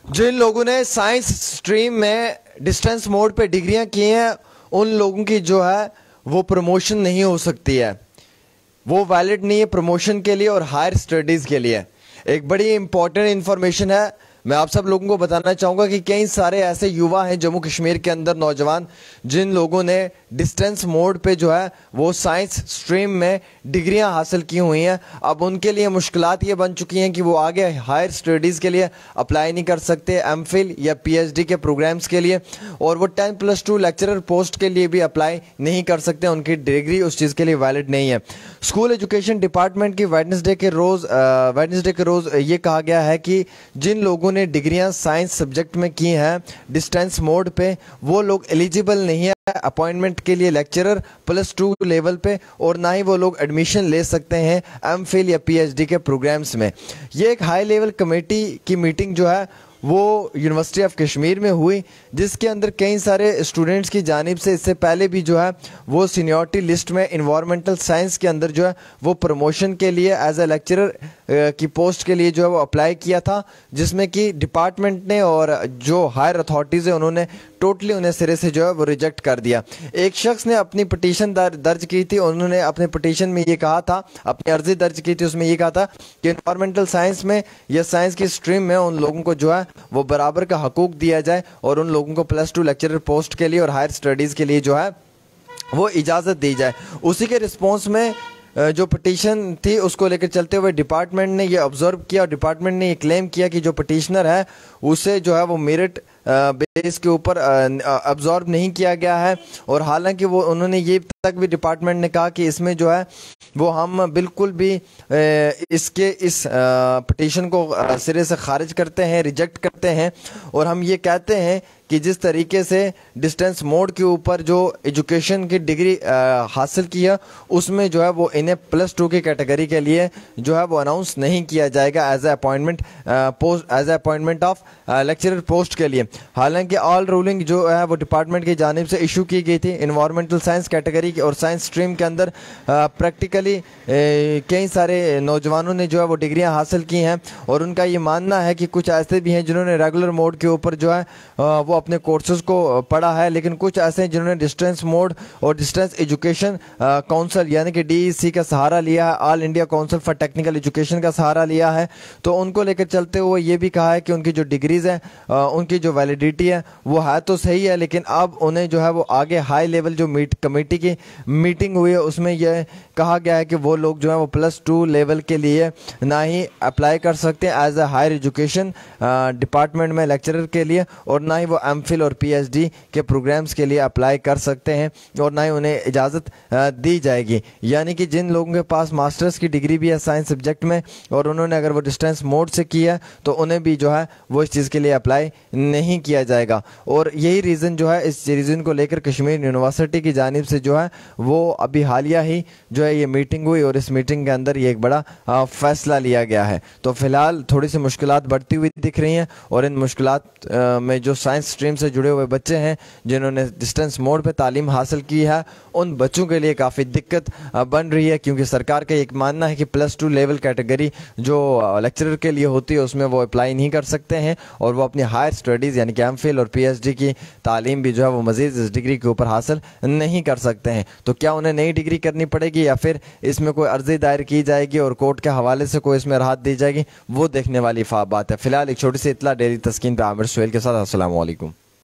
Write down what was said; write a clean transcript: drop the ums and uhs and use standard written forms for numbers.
जिन लोगों ने science stream में डिस्टेंस मोड पे डिग्रियां की हैं उन लोगों की जो है वो प्रमोशन नहीं हो सकती है, वो वैलिड नहीं है प्रमोशन के लिए और हायर स्टडीज़ के लिए। एक बड़ी इंपॉर्टेंट इंफॉर्मेशन है, मैं आप सब लोगों को बताना चाहूँगा कि कई सारे ऐसे युवा हैं जम्मू कश्मीर के अंदर, नौजवान, जिन लोगों ने डिस्टेंस मोड पे जो है वो साइंस स्ट्रीम में डिग्रियां हासिल की हुई हैं। अब उनके लिए मुश्किलात ये बन चुकी हैं कि वो आगे हायर स्टडीज़ के लिए अप्लाई नहीं कर सकते, एमफिल या पीएचडी के प्रोग्राम्स के लिए, और वो 10+2 लेक्चरर पोस्ट के लिए भी अप्लाई नहीं कर सकते, उनकी डिग्री उस चीज़ के लिए वैलिड नहीं है। स्कूल एजुकेशन डिपार्टमेंट की वेडनेसडे के रोज़ ये कहा गया है कि जिन लोगों ने डिग्रियां साइंस सब्जेक्ट में की हैं डिस्टेंस मोड पे, वो लोग एलिजिबल नहीं है अपॉइंटमेंट के लिए लेक्चरर +2 लेवल पे, और ना ही वो लोग एडमिशन ले सकते हैं एमफिल या पीएचडी के प्रोग्राम्स में। ये एक हाई लेवल कमेटी की मीटिंग जो है वो यूनिवर्सिटी ऑफ कश्मीर में हुई, जिसके अंदर कई सारे स्टूडेंट्स की जानिब से इससे पहले भी जो है वो सीनियरिटी लिस्ट में इन्वायरमेंटल साइंस के अंदर जो है वो प्रमोशन के लिए एज ए लेक्चरर की पोस्ट के लिए जो है वो अप्लाई किया था, जिसमें कि डिपार्टमेंट ने और जो हायर अथॉरिटीज़ है उन्होंने टोटली उन्हें सिरे से जो है वो रिजेक्ट कर दिया। एक शख्स ने अपनी पटिशन दर्ज की थी, उन्होंने अपने पटिशन में ये कहा था, अपनी अर्जी दर्ज की थी, उसमें ये कहा था कि इन्वायरमेंटल साइंस में या साइंस की स्ट्रीम में उन लोगों को जो है वो बराबर का हकूक दिया जाए और उन लोगों को +2 लेक्चरर पोस्ट के लिए और हायर स्टडीज़ के लिए जो है वो इजाज़त दी जाए। उसी के रिस्पॉन्स में जो पटिशन थी उसको लेकर चलते हुए डिपार्टमेंट ने ये ऑब्जर्व किया और डिपार्टमेंट ने ये क्लेम किया कि जो पटिशनर है उसे जो है वो मेरिट बेस के ऊपर अब्जॉर्ब नहीं किया गया है, और हालांकि वो उन्होंने ये तक भी डिपार्टमेंट ने कहा कि इसमें जो है वो हम बिल्कुल भी इस पटिशन को सिरे से खारिज करते हैं, रिजेक्ट करते हैं, और हम ये कहते हैं कि जिस तरीके से डिस्टेंस मोड के ऊपर जो एजुकेशन की डिग्री हासिल की है उसमें जो है वो इन्हें +2 की कैटेगरी के लिए जो है वो अनाउंस नहीं किया जाएगा as a appointment of lecturer post के लिए। हालांकि ऑल रूलिंग जो है वो डिपार्टमेंट की जानिब से इशू की गई थी इन्वायरमेंटल साइंस कैटेगरी और साइंस स्ट्रीम के अंदर। प्रैक्टिकली कई सारे नौजवानों ने जो है वो डिग्रियां हासिल की हैं और उनका ये मानना है कि कुछ ऐसे भी हैं जिन्होंने रेगुलर मोड के ऊपर जो है वो अपने कोर्सेज को पढ़ा है, लेकिन कुछ ऐसे हैं जिन्होंने डिस्टेंस मोड और डिस्टेंस एजुकेशन काउंसिल यानी कि डीईसी का सहारा लिया है, all India council for technical education का सहारा लिया है। तो उनको लेकर चलते हुए ये भी कहा है कि उनकी जो डिग्रीज हैं उनकी जो वैलिडिटी है वो है तो सही है, लेकिन अब उन्हें जो है वो आगे हाई लेवल जो कमेटी की मीटिंग हुई है उसमें यह कहा गया है कि वो लोग जो है वो +2 लेवल के लिए ना ही अप्लाई कर सकते हैं as a higher education department में लेक्चरर के लिए, और ना ही वो एमफिल और पीएचडी के प्रोग्राम्स के लिए अप्लाई कर सकते हैं, और ना ही उन्हें इजाज़त दी जाएगी। यानी कि जिन लोगों के पास मास्टर्स की डिग्री भी है साइंस सब्जेक्ट में और उन्होंने अगर वो डिस्टेंस मोड से किया तो उन्हें भी जो है वो इस चीज़ के लिए अप्लाई नहीं किया जाएगा। और यही रीज़न जो है, इस रीज़न को लेकर कश्मीर यूनिवर्सिटी की जानिब से जो है वो अभी हालिया ही जो है ये मीटिंग हुई और इस मीटिंग के अंदर ये एक बड़ा फैसला लिया गया है। तो फिलहाल थोड़ी सी मुश्किलात बढ़ती हुई दिख रही हैं, और इन मुश्किलात में जो साइंस स्ट्रीम से जुड़े हुए बच्चे हैं जिन्होंने डिस्टेंस मोड पे तालीम हासिल की है उन बच्चों के लिए काफ़ी दिक्कत बन रही है, क्योंकि सरकार का एक मानना है कि +2 लेवल कैटेगरी जो लेक्चरर के लिए होती है उसमें वो अप्लाई नहीं कर सकते हैं और वो अपनी हायर स्टडीज़ यानी कि एमफिल और पीएचडी की तालीम भी जो है वो मज़ीद इस डिग्री के ऊपर हासिल नहीं कर सकते हैं। तो क्या उन्हें नई डिग्री करनी पड़ेगी या फिर इसमें कोई अर्जी दायर की जाएगी और कोर्ट के हवाले से कोई इसमें राहत दी जाएगी, वो देखने वाली बात है। फिलहाल एक छोटी सी इतला डेली तस्कीन पे आमिर सुहेल के साथ। अस्सलाम वालेकुम।